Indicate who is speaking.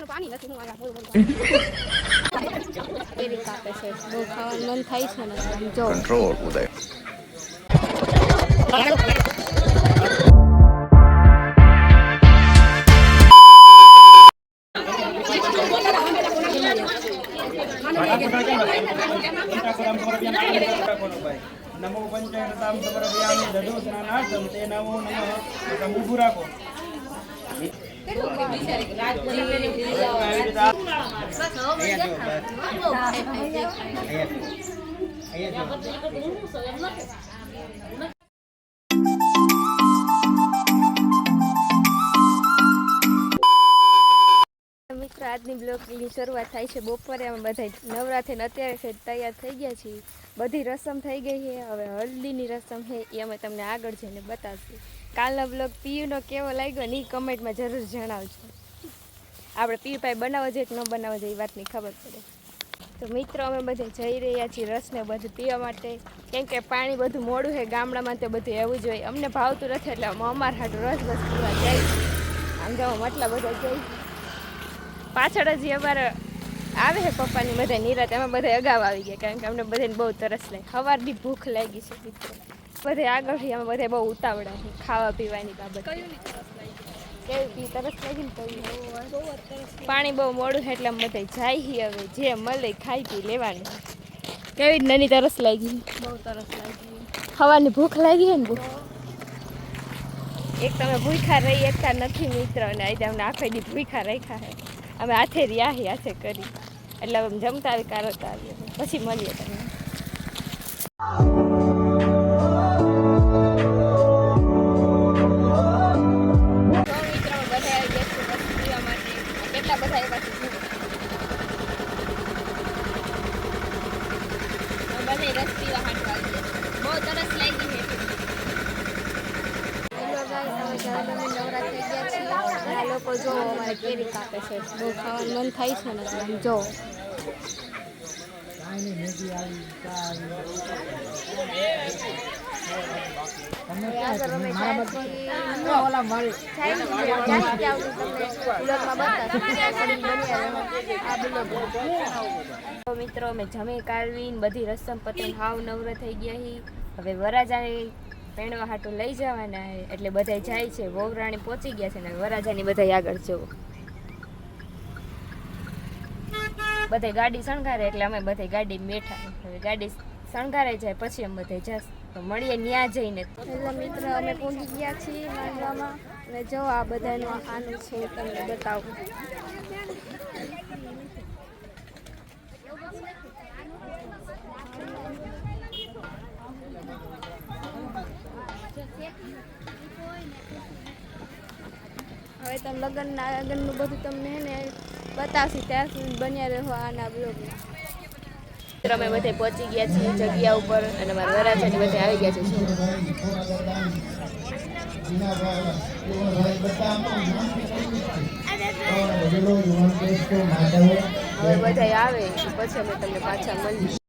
Speaker 1: પાણી નથી હું આયા બોલ કેરી કાપે છે બહુ ખાવાનું મન થાય છે ને જો
Speaker 2: કંટ્રોલ ઉદય
Speaker 3: નમો પંચાયતામ સમર્પયામિ દધો સ્નાનાર્થમ તે નમો નમઃ ઊભું રાખો
Speaker 1: મિત્રો આજની બ્લોગની શરૂઆત થાય છે બપોરે અમે બધા નવરા થઈને અત્યારે તૈયાર થઈ ગયા છીએ બધી રસમ થઈ ગઈ છે હવે હલ્દીની રસમ છે એ અમે તમને આગળ જઈને બતાવશું કાલનો બ્લોગ પીયુનો કેવો લાગ્યો ને એ કમેન્ટમાં જરૂર જણાવજો આપણે પીયુભાઈ બનાવવો જોઈએ કે ન બનાવવો જોઈએ એ વાતની ખબર પડે તો મિત્રો અમે બધે જઈ રહ્યા છીએ રસને બધું પીવા માટે કેમ કે પાણી બધું મોડું છે ગામડામાં તો બધું એવું જ હોય અમને ભાવતું નથી એટલે અમારા હાટું રસ બસ પીવા જાય આમ જવા મતલબ બધા જઈ પાછળ જ અમારે આવે છે પપ્પાની બધા નિરાત અમે બધા અગાઉ આવી ગયા કારણ કે અમને બધાને બહુ તરસ લાગી સવારની ભૂખ લાગી છે મિત્રો બધે આગળથી અમે બધા બહુ ઉતાવળા છે ખાવા પીવાની બાબત કેવી તરસ લાગી ને પાણી બહુ મોડું છે એટલે અમે બધા જાય હવે જે મળે ખાઈ પી લેવાનું કેવી નાની તરસ લાગી બહુ તરસ લાગી સવારની ભૂખ લાગી છે ને બહુ એક તમે ભૂખા રહી એકતા નથી મિત્ર અને આજે અમને આખો દી ભૂખા રાખ્યા છે અમે હાથે રહ્યા હાથે કરી એટલે અમે જમતા આવી કારત આવીએ પછી મળીએ તમને કેટલા બધા એવા બધે રસ પીવા હાટવા બહુ તરસ લાગી છે નવરા થઈ ગયા છીએ આ લોકો જો અમારે કેરી કાપે છે બહુ ખાવાનું મન થાય છે ને જો મિત્રો અમે જમી કાઢવીને બધી રસમ પતંગ હાવ નવરા થઈ ગયા હવે વરાજાની પેણવા હાટું લઈ જવાના એટલે બધા જાય છે વહુરાણી પહોંચી ગયા છે ને વરાજાની બધા આગળ જવો બધે ગાડી શણગારે એટલે અમે બધા ગાડી બેઠા હવે ગાડી શણગારાઈ જાય પછી અમે બધા જશ તો મળીએ ન્યા જઈને એટલે મિત્રો અમે પહોંચી ગયા છીએ માંડવામાં અને જો આ બધાનું આનું છે તમને બતાવું હવે તમે લગ્નનું બધું તમને ને બતાવશી ત્યાં સુધી બન્યા રહો આના બ્લોગમાં અમે બધે પહોંચી ગયા છીએ જગ્યા ઉપર અને અમારા વરાજાની બધે આવી ગયા છે હવે બધા આવે પછી અમે તમને પાછા મળીએ